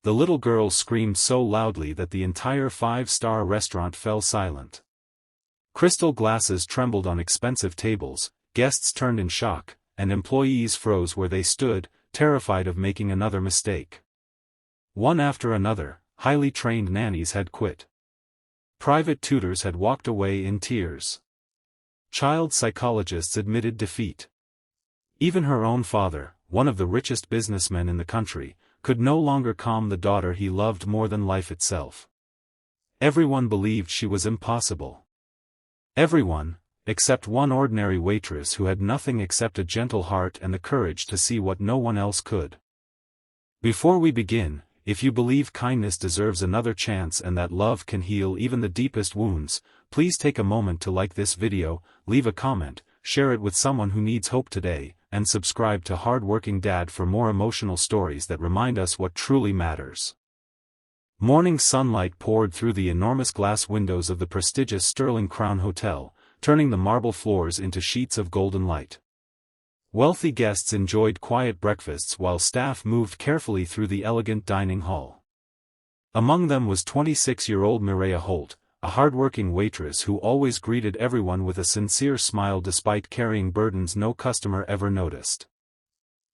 The little girl screamed so loudly that the entire five-star restaurant fell silent. Crystal glasses trembled on expensive tables, guests turned in shock, and employees froze where they stood, terrified of making another mistake. One after another, highly trained nannies had quit. Private tutors had walked away in tears. Child psychologists admitted defeat. Even her own father, one of the richest businessmen in the country, could no longer calm the daughter he loved more than life itself. Everyone believed she was impossible. Everyone, except one ordinary waitress who had nothing except a gentle heart and the courage to see what no one else could. Before we begin, if you believe kindness deserves another chance and that love can heal even the deepest wounds, please take a moment to like this video, leave a comment, share it with someone who needs hope today, and subscribe to Hardworking Dad for more emotional stories that remind us what truly matters. Morning sunlight poured through the enormous glass windows of the prestigious Sterling Crown Hotel, turning the marble floors into sheets of golden light. Wealthy guests enjoyed quiet breakfasts while staff moved carefully through the elegant dining hall. Among them was 26-year-old Mireya Holt, a hardworking waitress who always greeted everyone with a sincere smile despite carrying burdens no customer ever noticed.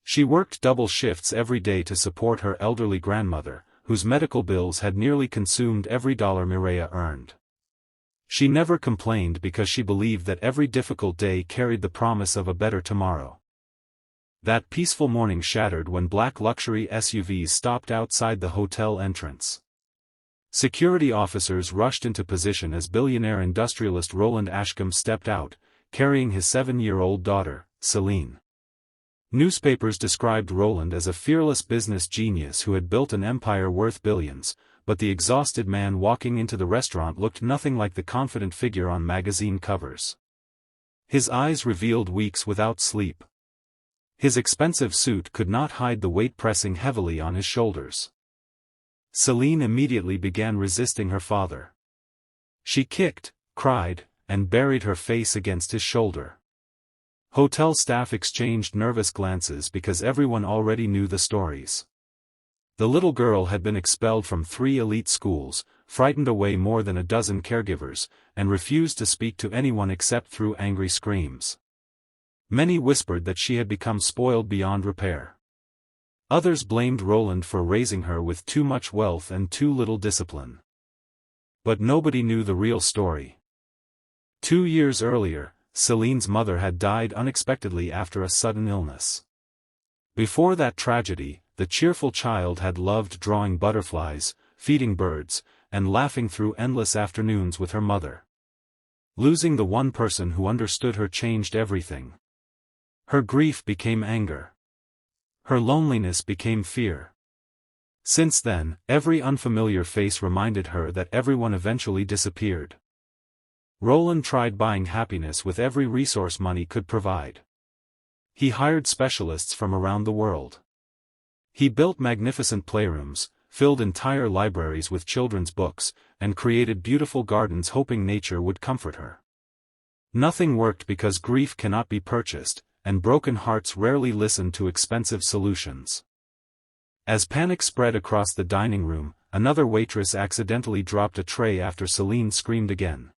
She worked double shifts every day to support her elderly grandmother, whose medical bills had nearly consumed every dollar Mireya earned. She never complained because she believed that every difficult day carried the promise of a better tomorrow. That peaceful morning shattered when black luxury SUVs stopped outside the hotel entrance. Security officers rushed into position as billionaire industrialist Roland Ashcombe stepped out, carrying his 7-year-old daughter, Celine. Newspapers described Roland as a fearless business genius who had built an empire worth billions, but the exhausted man walking into the restaurant looked nothing like the confident figure on magazine covers. His eyes revealed weeks without sleep. His expensive suit could not hide the weight pressing heavily on his shoulders. Celine immediately began resisting her father. She kicked, cried, and buried her face against his shoulder. Hotel staff exchanged nervous glances because everyone already knew the stories. The little girl had been expelled from 3 elite schools, frightened away more than a dozen caregivers, and refused to speak to anyone except through angry screams. Many whispered that she had become spoiled beyond repair. Others blamed Roland for raising her with too much wealth and too little discipline. But nobody knew the real story. 2 years earlier, Celine's mother had died unexpectedly after a sudden illness. Before that tragedy, the cheerful child had loved drawing butterflies, feeding birds, and laughing through endless afternoons with her mother. Losing the one person who understood her changed everything. Her grief became anger. Her loneliness became fear. Since then, every unfamiliar face reminded her that everyone eventually disappeared. Roland tried buying happiness with every resource money could provide. He hired specialists from around the world. He built magnificent playrooms, filled entire libraries with children's books, and created beautiful gardens hoping nature would comfort her. Nothing worked because grief cannot be purchased, and broken hearts rarely listen to expensive solutions. As panic spread across the dining room, another waitress accidentally dropped a tray after Celine screamed again.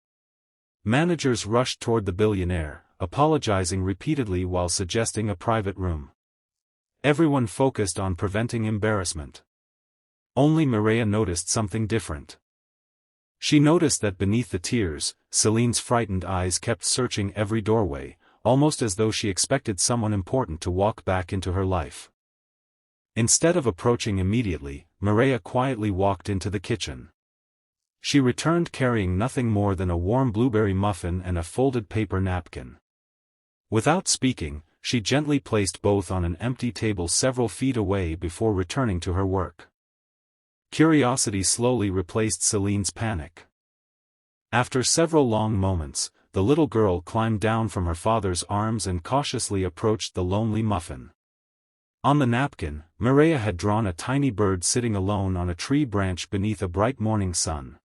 Managers rushed toward the billionaire, apologizing repeatedly while suggesting a private room. Everyone focused on preventing embarrassment. Only Mireya noticed something different. She noticed that beneath the tears, Celine's frightened eyes kept searching every doorway, almost as though she expected someone important to walk back into her life. Instead of approaching immediately, Mireya quietly walked into the kitchen. She returned carrying nothing more than a warm blueberry muffin and a folded paper napkin. Without speaking, she gently placed both on an empty table several feet away before returning to her work. Curiosity slowly replaced Celine's panic. After several long moments, the little girl climbed down from her father's arms and cautiously approached the lonely muffin. On the napkin, Mireya had drawn a tiny bird sitting alone on a tree branch beneath a bright morning sun.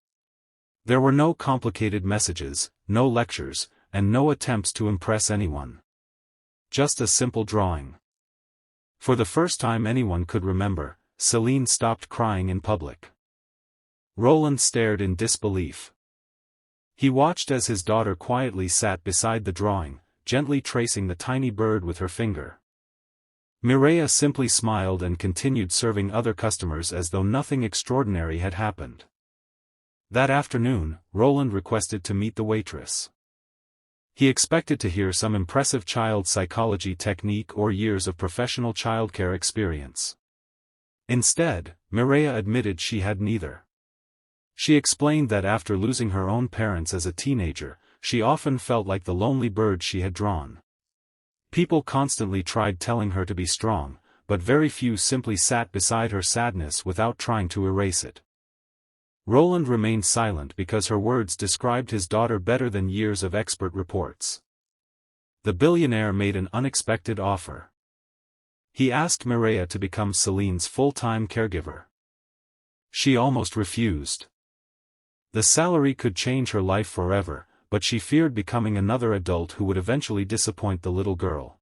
There were no complicated messages, no lectures, and no attempts to impress anyone. Just a simple drawing. For the first time anyone could remember, Celine stopped crying in public. Roland stared in disbelief. He watched as his daughter quietly sat beside the drawing, gently tracing the tiny bird with her finger. Mireia simply smiled and continued serving other customers as though nothing extraordinary had happened. That afternoon, Roland requested to meet the waitress. He expected to hear some impressive child psychology technique or years of professional childcare experience. Instead, Mireia admitted she had neither. She explained that after losing her own parents as a teenager, she often felt like the lonely bird she had drawn. People constantly tried telling her to be strong, but very few simply sat beside her sadness without trying to erase it. Roland remained silent because her words described his daughter better than years of expert reports. The billionaire made an unexpected offer. He asked Mireia to become Celine's full-time caregiver. She almost refused. The salary could change her life forever, but she feared becoming another adult who would eventually disappoint the little girl.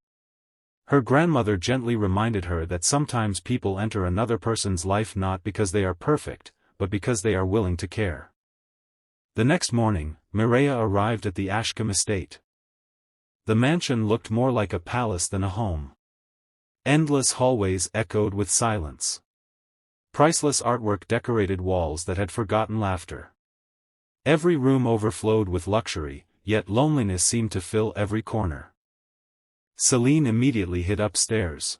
Her grandmother gently reminded her that sometimes people enter another person's life not because they are perfect, but because they are willing to care. The next morning, Mireia arrived at the Ashcombe estate. The mansion looked more like a palace than a home. Endless hallways echoed with silence. Priceless artwork decorated walls that had forgotten laughter. Every room overflowed with luxury, yet loneliness seemed to fill every corner. Celine immediately hid upstairs.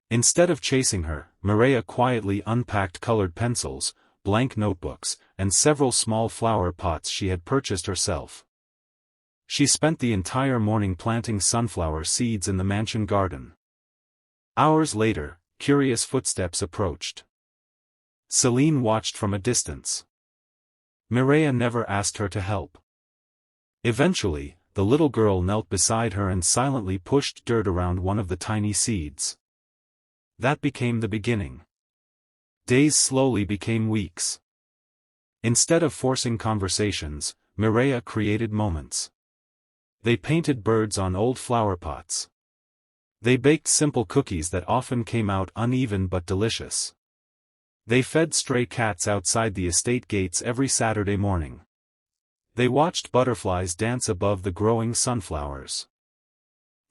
Instead of chasing her, Mireia quietly unpacked colored pencils, blank notebooks, and several small flower pots she had purchased herself. She spent the entire morning planting sunflower seeds in the mansion garden. Hours later, curious footsteps approached. Celine watched from a distance. Mireia never asked her to help. Eventually, the little girl knelt beside her and silently pushed dirt around one of the tiny seeds. That became the beginning. Days slowly became weeks. Instead of forcing conversations, Mireia created moments. They painted birds on old flower pots. They baked simple cookies that often came out uneven but delicious. They fed stray cats outside the estate gates every Saturday morning. They watched butterflies dance above the growing sunflowers.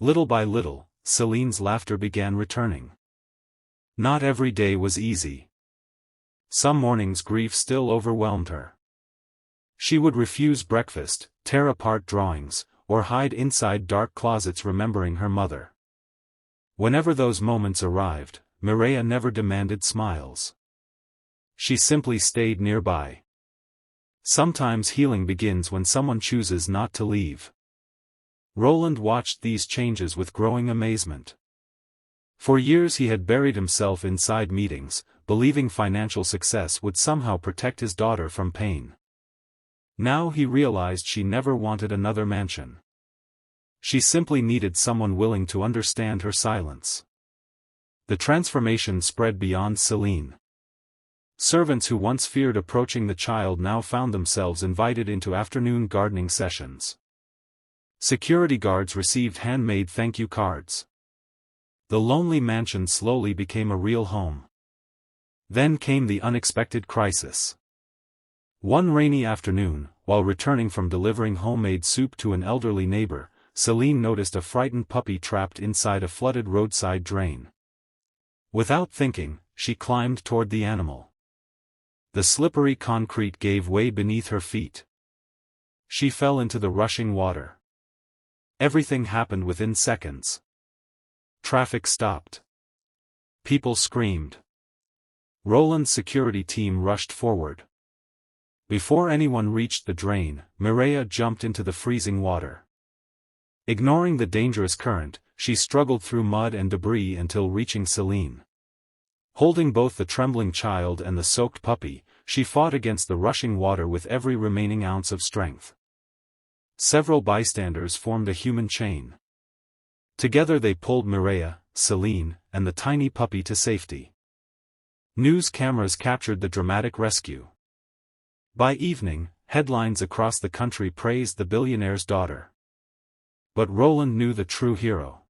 Little by little, Celine's laughter began returning. Not every day was easy. Some mornings grief still overwhelmed her. She would refuse breakfast, tear apart drawings, or hide inside dark closets remembering her mother. Whenever those moments arrived, Mireia never demanded smiles. She simply stayed nearby. Sometimes healing begins when someone chooses not to leave. Roland watched these changes with growing amazement. For years he had buried himself inside meetings, believing financial success would somehow protect his daughter from pain. Now he realized she never wanted another mansion. She simply needed someone willing to understand her silence. The transformation spread beyond Celine. Servants who once feared approaching the child now found themselves invited into afternoon gardening sessions. Security guards received handmade thank you cards. The lonely mansion slowly became a real home. Then came the unexpected crisis. One rainy afternoon, while returning from delivering homemade soup to an elderly neighbor, Celine noticed a frightened puppy trapped inside a flooded roadside drain. Without thinking, she climbed toward the animal. The slippery concrete gave way beneath her feet. She fell into the rushing water. Everything happened within seconds. Traffic stopped. People screamed. Roland's security team rushed forward. Before anyone reached the drain, Mireia jumped into the freezing water. Ignoring the dangerous current, she struggled through mud and debris until reaching Celine. Holding both the trembling child and the soaked puppy, she fought against the rushing water with every remaining ounce of strength. Several bystanders formed a human chain. Together they pulled Mireia, Celine, and the tiny puppy to safety. News cameras captured the dramatic rescue. By evening, headlines across the country praised the billionaire's daughter. But Roland knew the true hero.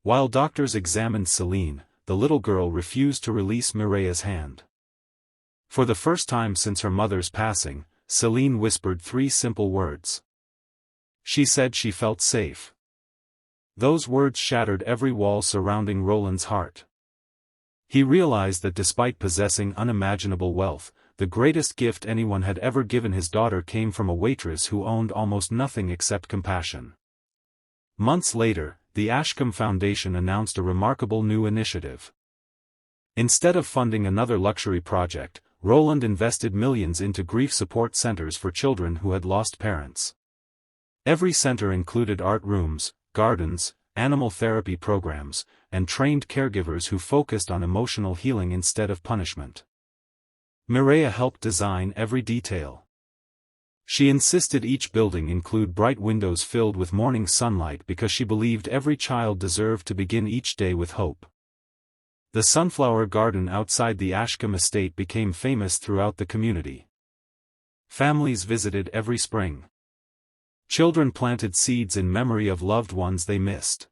While doctors examined Celine, the little girl refused to release Mireya's hand. For the first time since her mother's passing, Celine whispered 3 simple words. She said she felt safe. Those words shattered every wall surrounding Roland's heart. He realized that despite possessing unimaginable wealth, the greatest gift anyone had ever given his daughter came from a waitress who owned almost nothing except compassion. Months later, the Ashcombe Foundation announced a remarkable new initiative. Instead of funding another luxury project, Roland invested millions into grief support centers for children who had lost parents. Every center included art rooms, gardens, animal therapy programs, and trained caregivers who focused on emotional healing instead of punishment. Mireya helped design every detail. She insisted each building include bright windows filled with morning sunlight because she believed every child deserved to begin each day with hope. The sunflower garden outside the Ashcombe estate became famous throughout the community. Families visited every spring. Children planted seeds in memory of loved ones they missed.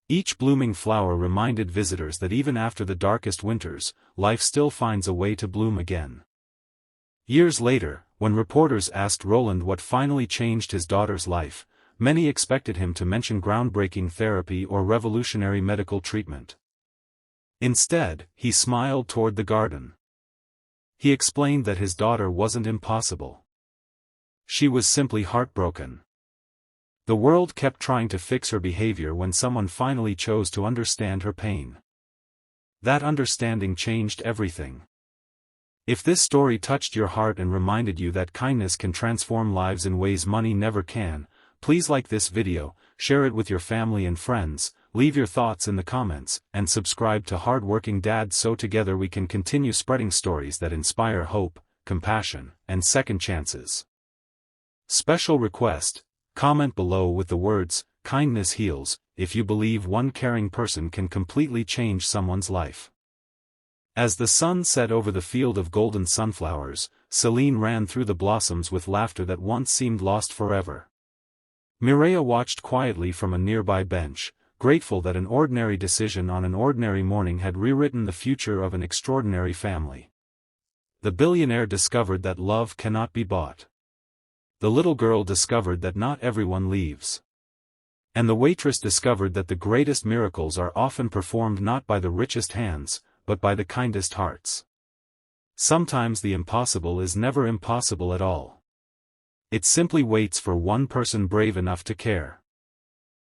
Each blooming flower reminded visitors that even after the darkest winters, life still finds a way to bloom again. Years later, when reporters asked Roland what finally changed his daughter's life, many expected him to mention groundbreaking therapy or revolutionary medical treatment. Instead, he smiled toward the garden. He explained that his daughter wasn't impossible. She was simply heartbroken. The world kept trying to fix her behavior when someone finally chose to understand her pain. That understanding changed everything. If this story touched your heart and reminded you that kindness can transform lives in ways money never can, please like this video, share it with your family and friends, leave your thoughts in the comments, and subscribe to Hardworking Dad so together we can continue spreading stories that inspire hope, compassion, and second chances. Special request: comment below with the words, "Kindness heals," if you believe one caring person can completely change someone's life. As the sun set over the field of golden sunflowers, Celine ran through the blossoms with laughter that once seemed lost forever. Mireya watched quietly from a nearby bench, grateful that an ordinary decision on an ordinary morning had rewritten the future of an extraordinary family. The billionaire discovered that love cannot be bought. The little girl discovered that not everyone leaves. And the waitress discovered that the greatest miracles are often performed not by the richest hands, but by the kindest hearts. Sometimes the impossible is never impossible at all. It simply waits for one person brave enough to care.